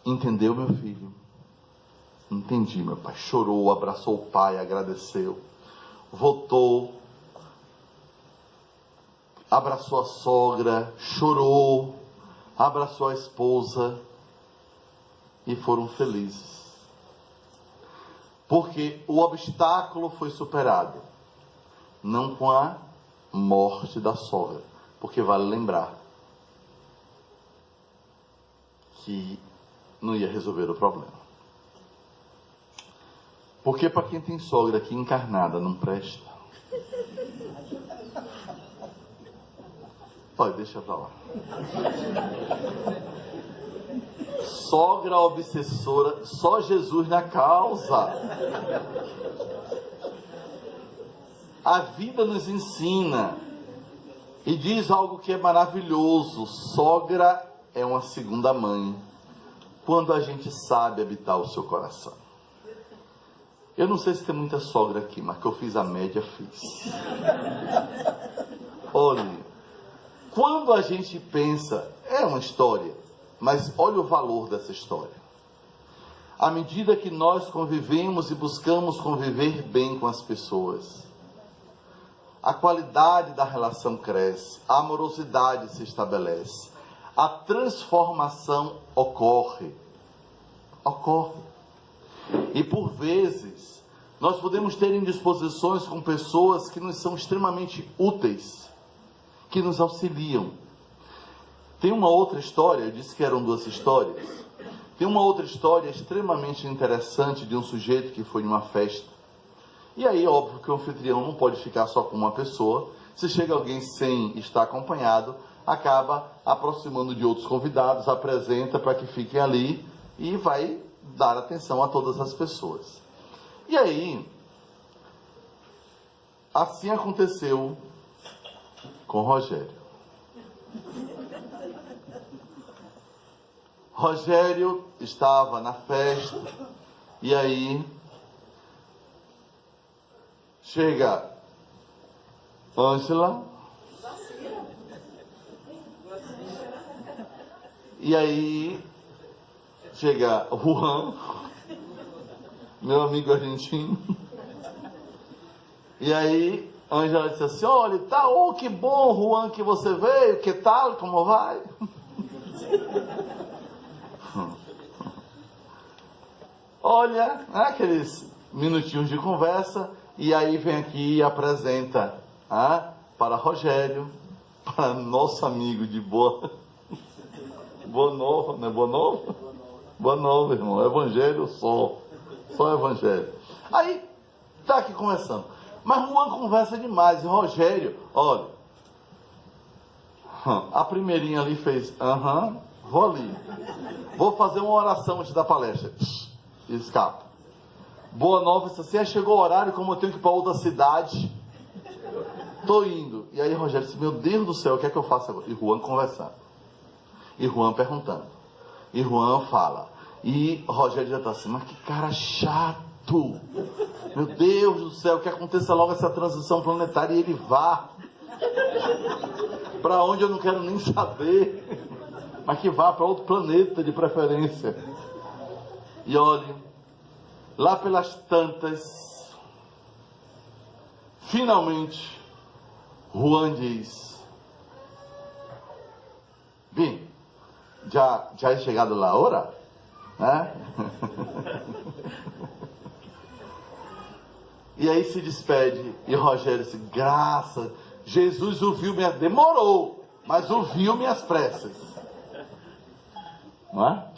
Entendeu, meu filho? Entendi, meu pai. Chorou, abraçou o pai, agradeceu. Voltou, abraçou a sogra, chorou, abraçou a esposa e foram felizes. Porque o obstáculo foi superado. não com a morte da sogra, porque vale lembrar que não ia resolver o problema. Porque para quem tem sogra aqui encarnada não presta. Pode, deixa pra lá. Sogra obsessora, só Jesus na causa. A vida nos ensina e diz algo que é maravilhoso: sogra é uma segunda mãe, quando a gente sabe habitar o seu coração. Eu não sei se tem muita sogra aqui, mas que eu fiz a média, fiz. Olha, quando a gente pensa, é uma história, mas olha o valor dessa história. À medida que nós convivemos e buscamos conviver bem com as pessoas, a qualidade da relação cresce, a amorosidade se estabelece, a transformação ocorre. E por vezes, nós podemos ter indisposições com pessoas que nos são extremamente úteis, que nos auxiliam. Tem uma outra história, eu disse que eram 2 histórias. Tem uma outra história extremamente interessante de um sujeito que foi em uma festa. E aí, óbvio que o anfitrião não pode ficar só com uma pessoa. Se chega alguém sem estar acompanhado, acaba aproximando de outros convidados, apresenta para que fiquem ali e vai dar atenção a todas as pessoas. E aí, assim aconteceu com Rogério. Rogério estava na festa e aí chega Ângela e aí chega Juan, meu amigo argentino, e aí Ângela disse assim: olha, tá, oh, que bom, Juan, que você veio, que tal, como vai? Olha, aqueles minutinhos de conversa, e aí vem aqui e apresenta para Rogério, para nosso amigo de Boa Nova, não é Boa Nova? Boa Nova, irmão, evangelho só evangelho. Aí, tá aqui conversando, mas Juan conversa demais, e Rogério, olha, a primeirinha ali fez, vou ali, vou fazer uma oração antes da palestra, escapa. Boa Nova disse assim: chegou o horário, como eu tenho que ir para outra cidade, tô indo. E aí Rogério disse: meu Deus do céu, o que é que eu faço agora? E Juan conversando, e Juan perguntando, e Juan fala, e Rogério já está assim: mas que cara chato, meu Deus do céu, que aconteça logo essa transição planetária e ele vá para onde eu não quero nem saber, mas que vá para outro planeta de preferência. E olhe, lá pelas tantas, finalmente Juan diz: bem, já é chegado a hora, né? E aí se despede, e Rogério disse: graças, Jesus ouviu demorou, mas ouviu minhas preces, não é?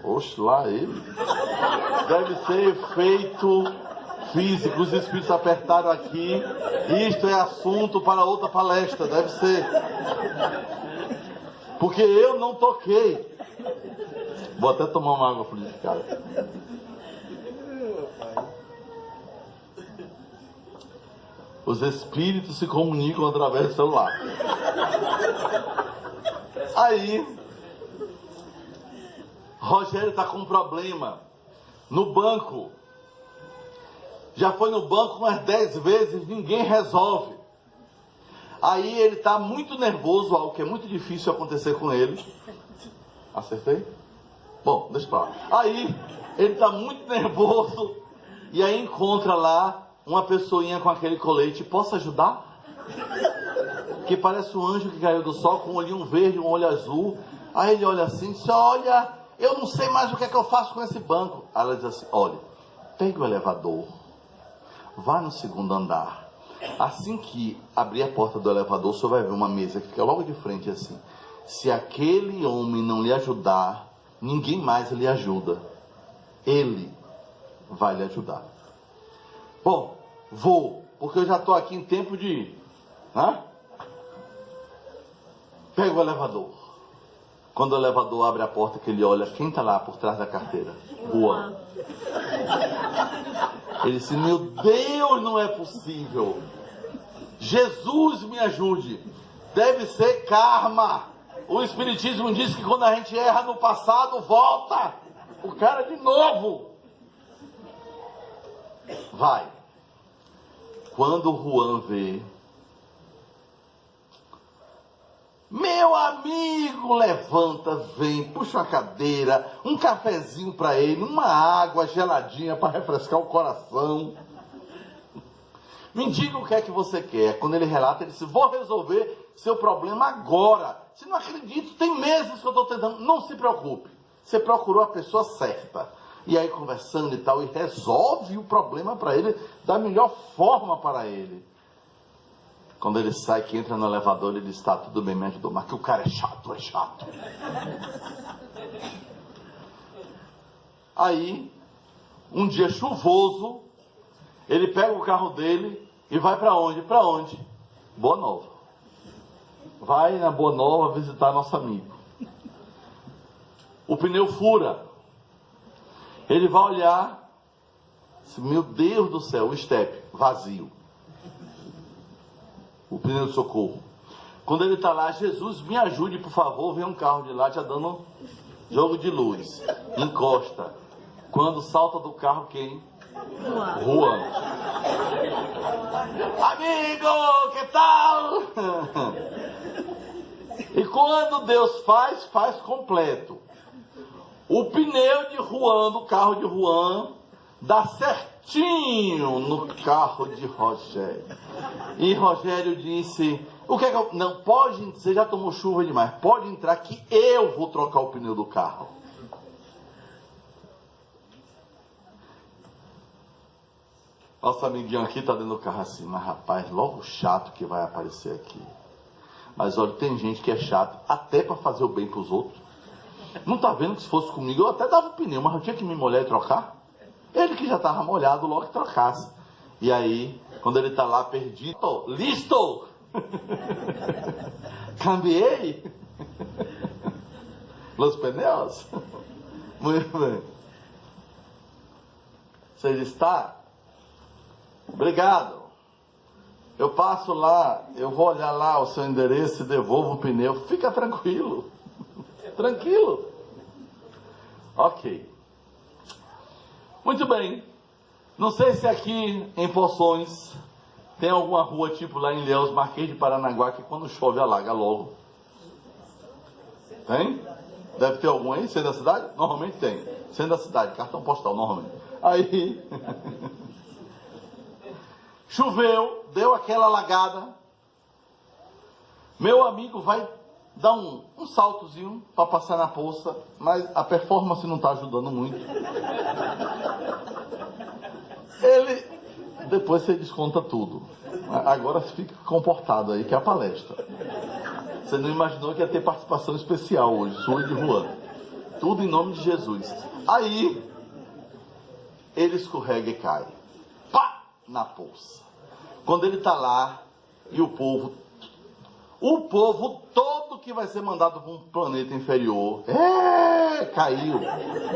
Oxe, lá ele. Deve ser efeito físico, os espíritos apertaram aqui. Isto é assunto para outra palestra, deve ser. Porque eu não toquei. Vou até tomar uma água fluidificada. Os espíritos se comunicam através do celular. Aí Rogério está com um problema no banco. Já foi no banco umas 10 vezes, ninguém resolve. Aí ele está muito nervoso, algo que é muito difícil acontecer com ele. Acertei? Bom, deixa pra lá. Aí ele está muito nervoso e aí encontra lá uma pessoinha com aquele colete. Posso ajudar? Que parece um anjo que caiu do sol, com um olhinho verde, um olho azul. Aí ele olha assim, diz: olha, eu não sei mais o que é que eu faço com esse banco. Aí ela diz assim: olha, pegue o elevador, vá no segundo andar. Assim que abrir a porta do elevador, o senhor vai ver uma mesa que fica logo de frente assim. Se aquele homem não lhe ajudar, ninguém mais lhe ajuda. Ele vai lhe ajudar. Bom, vou, porque eu já estou aqui em tempo de ir. Pega o elevador. Quando o elevador abre a porta, que ele olha, quem está lá por trás da carteira? Juan. Ele disse, meu Deus, não é possível. Jesus me ajude. Deve ser karma. O Espiritismo diz que quando a gente erra no passado, volta o cara de novo. Vai. Quando o Juan vê, meu amigo, levanta, vem, puxa uma cadeira, um cafezinho para ele, uma água geladinha para refrescar o coração. Me diga o que é que você quer. Quando ele relata, ele disse, vou resolver seu problema agora. Se não acredito, tem meses que eu estou tentando. Não se preocupe, você procurou a pessoa certa. E aí conversando e tal, e resolve o problema para ele da melhor forma para ele. Quando ele sai, que entra no elevador, ele diz, tá, tudo bem, me ajudou, mas que o cara é chato. Aí, um dia chuvoso, ele pega o carro dele e vai para onde? Para onde? Boa Nova. Vai na Boa Nova visitar nosso amigo. O pneu fura. Ele vai olhar, meu Deus do céu, o estepe, vazio. O pneu de socorro. Quando ele está lá, Jesus, me ajude, por favor, vem um carro de lá já dando jogo de luz. Encosta. Quando salta do carro, quem? Juan. Amigo, que tal? E quando Deus faz completo. O pneu de Juan, do carro de Juan, dá certinho no carro de Rogério. E Rogério disse, o que é que eu... Não, pode, você já tomou chuva demais, pode entrar que eu vou trocar o pneu do carro. Nosso amiguinho aqui está dentro do carro assim, mas rapaz, logo chato que vai aparecer aqui. Mas olha, tem gente que é chato até para fazer o bem para os outros. Não está vendo que se fosse comigo eu até dava o pneu, mas eu tinha que me molhar e trocar. Ele que já estava molhado, logo que trocasse. E aí, quando ele está lá perdido, listo! Cambiei! Los pneus? Muito bem. Você está? Obrigado. Eu passo lá, eu vou olhar lá o seu endereço e devolvo o pneu. Fica tranquilo. Tranquilo. Ok. Muito bem. Não sei se aqui em Poções tem alguma rua tipo lá em Ilhéus, Marquês de Paranaguá, que quando chove alaga logo. Tem? Deve ter algum aí, sendo da cidade? Normalmente tem. Sendo da cidade, cartão postal, normalmente. Aí... Choveu, deu aquela alagada. Meu amigo vai dar um saltozinho para passar na poça, mas a performance não está ajudando muito. Ele, depois você desconta tudo. Agora fica comportado aí, que é a palestra. Você não imaginou que ia ter participação especial hoje, sua e de Juan. Tudo em nome de Jesus. Aí, ele escorrega e cai. Pá! Na poça. Quando ele está lá, e o povo todo que vai ser mandado para um planeta inferior, caiu.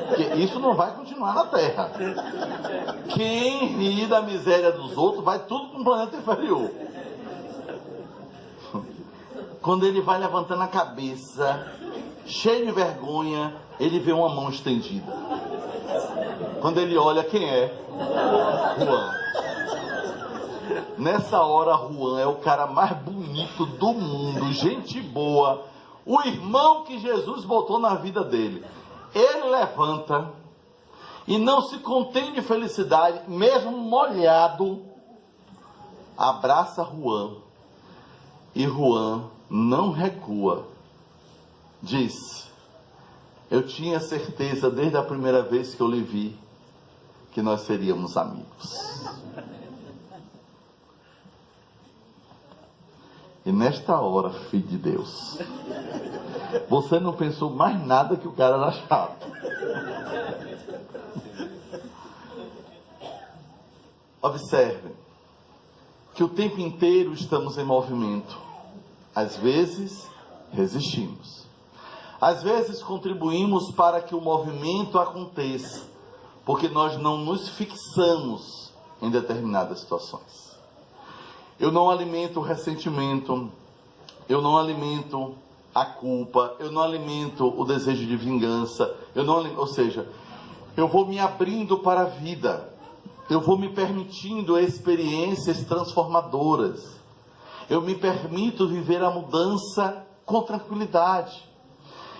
Porque isso não vai continuar na Terra. Quem ri da miséria dos outros, vai tudo para um planeta inferior. Quando ele vai levantando a cabeça, cheio de vergonha, ele vê uma mão estendida. Quando ele olha, quem é? Juan. Nessa hora, Juan é o cara mais bonito do mundo, gente boa, o irmão que Jesus botou na vida dele. Ele levanta e não se contém de felicidade, mesmo molhado, abraça Juan. E Juan não recua. Diz, eu tinha certeza desde a primeira vez que eu lhe vi que nós seríamos amigos. E nesta hora, filho de Deus, você não pensou mais nada que o cara era chato. Observe que o tempo inteiro estamos em movimento. Às vezes, resistimos. Às vezes, contribuímos para que o movimento aconteça, porque nós não nos fixamos em determinadas situações. Eu não alimento o ressentimento, eu não alimento a culpa, eu não alimento o desejo de vingança, ou seja, eu vou me abrindo para a vida, eu vou me permitindo experiências transformadoras, eu me permito viver a mudança com tranquilidade.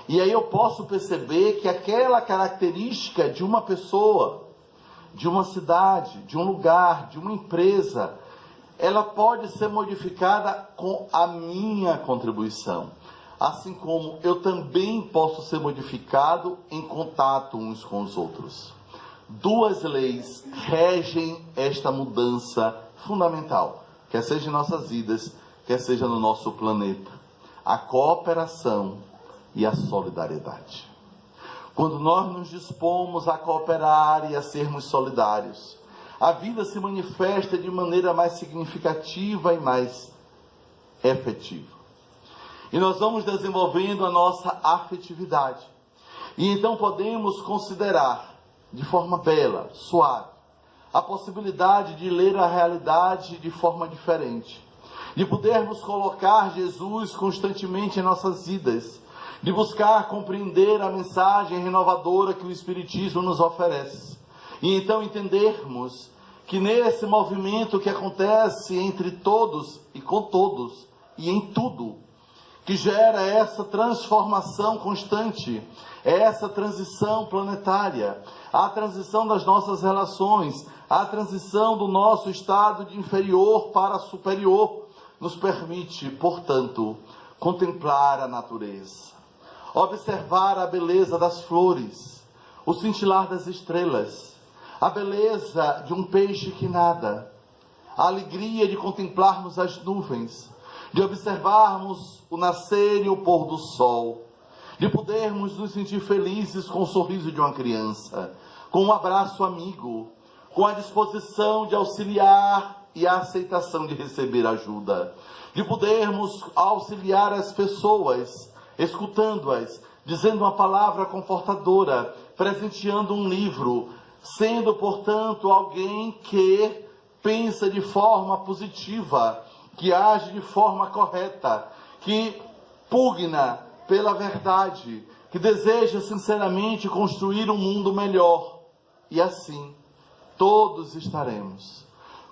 E aí eu posso perceber que aquela característica de uma pessoa, de uma cidade, de um lugar, de uma empresa, ela pode ser modificada com a minha contribuição. Assim como eu também posso ser modificado em contato uns com os outros. Duas leis regem esta mudança fundamental, quer seja em nossas vidas, quer seja no nosso planeta. A cooperação e a solidariedade. Quando nós nos dispomos a cooperar e a sermos solidários, a vida se manifesta de maneira mais significativa e mais efetiva. E nós vamos desenvolvendo a nossa afetividade. E então podemos considerar, de forma bela, suave, a possibilidade de ler a realidade de forma diferente. De podermos colocar Jesus constantemente em nossas vidas. De buscar compreender a mensagem renovadora que o Espiritismo nos oferece. E então entendermos que nesse movimento que acontece entre todos e com todos, e em tudo, que gera essa transformação constante, essa transição planetária, a transição das nossas relações, a transição do nosso estado de inferior para superior, nos permite, portanto, contemplar a natureza, observar a beleza das flores, o cintilar das estrelas, a beleza de um peixe que nada, a alegria de contemplarmos as nuvens, de observarmos o nascer e o pôr do sol, de podermos nos sentir felizes com o sorriso de uma criança, com um abraço amigo, com a disposição de auxiliar e a aceitação de receber ajuda, de podermos auxiliar as pessoas, escutando-as, dizendo uma palavra confortadora, presenteando um livro, sendo, portanto, alguém que pensa de forma positiva, que age de forma correta, que pugna pela verdade, que deseja sinceramente construir um mundo melhor. E assim, todos estaremos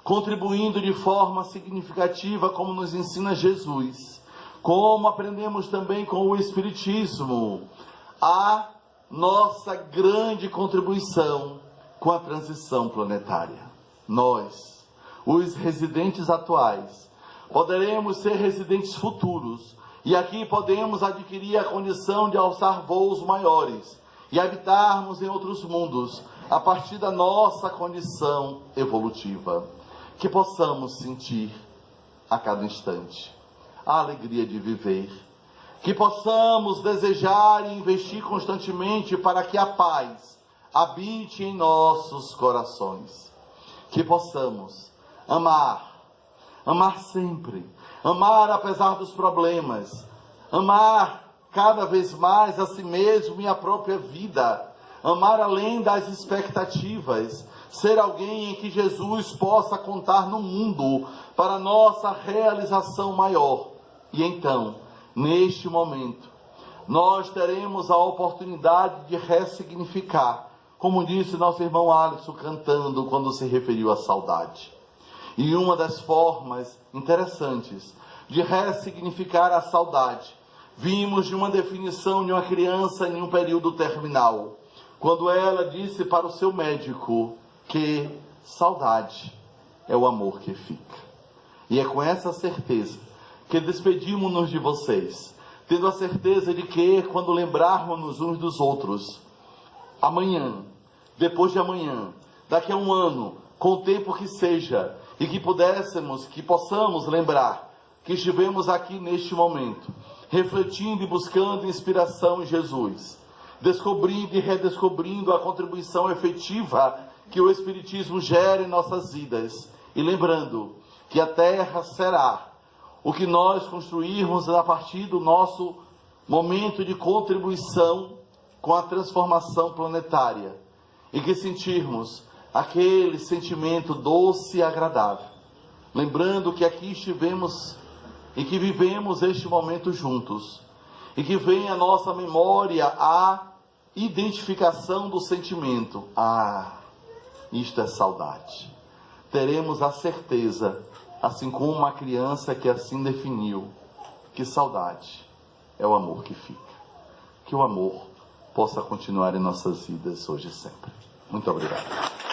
contribuindo de forma significativa, como nos ensina Jesus, como aprendemos também com o Espiritismo, a nossa grande contribuição com a transição planetária. Nós, os residentes atuais, poderemos ser residentes futuros, e aqui podemos adquirir a condição de alçar voos maiores e habitarmos em outros mundos a partir da nossa condição evolutiva. Que possamos sentir a cada instante a alegria de viver, que possamos desejar e investir constantemente para que a paz habite em nossos corações, que possamos amar sempre, amar apesar dos problemas, amar cada vez mais a si mesmo e a própria vida, amar além das expectativas, ser alguém em que Jesus possa contar no mundo para nossa realização maior. E então, neste momento, nós teremos a oportunidade de ressignificar, como disse nosso irmão Alisson cantando quando se referiu à saudade. E uma das formas interessantes de ressignificar a saudade, vimos de uma definição de uma criança em um período terminal, quando ela disse para o seu médico que saudade é o amor que fica. E é com essa certeza que despedimos-nos de vocês, tendo a certeza de que, quando lembrarmos uns dos outros, amanhã, depois de amanhã, daqui a um ano, com o tempo que seja, e que possamos lembrar que estivemos aqui neste momento, refletindo e buscando inspiração em Jesus, descobrindo e redescobrindo a contribuição efetiva que o Espiritismo gera em nossas vidas, e lembrando que a Terra será o que nós construirmos a partir do nosso momento de contribuição com a transformação planetária, e que sentirmos aquele sentimento doce e agradável, lembrando que aqui estivemos e que vivemos este momento juntos, e que vem à nossa memória a identificação do sentimento. Isto é saudade. Teremos a certeza, assim como uma criança que assim definiu, que saudade é o amor que fica. Que o amor possa continuar em nossas vidas hoje e sempre. Muito obrigado.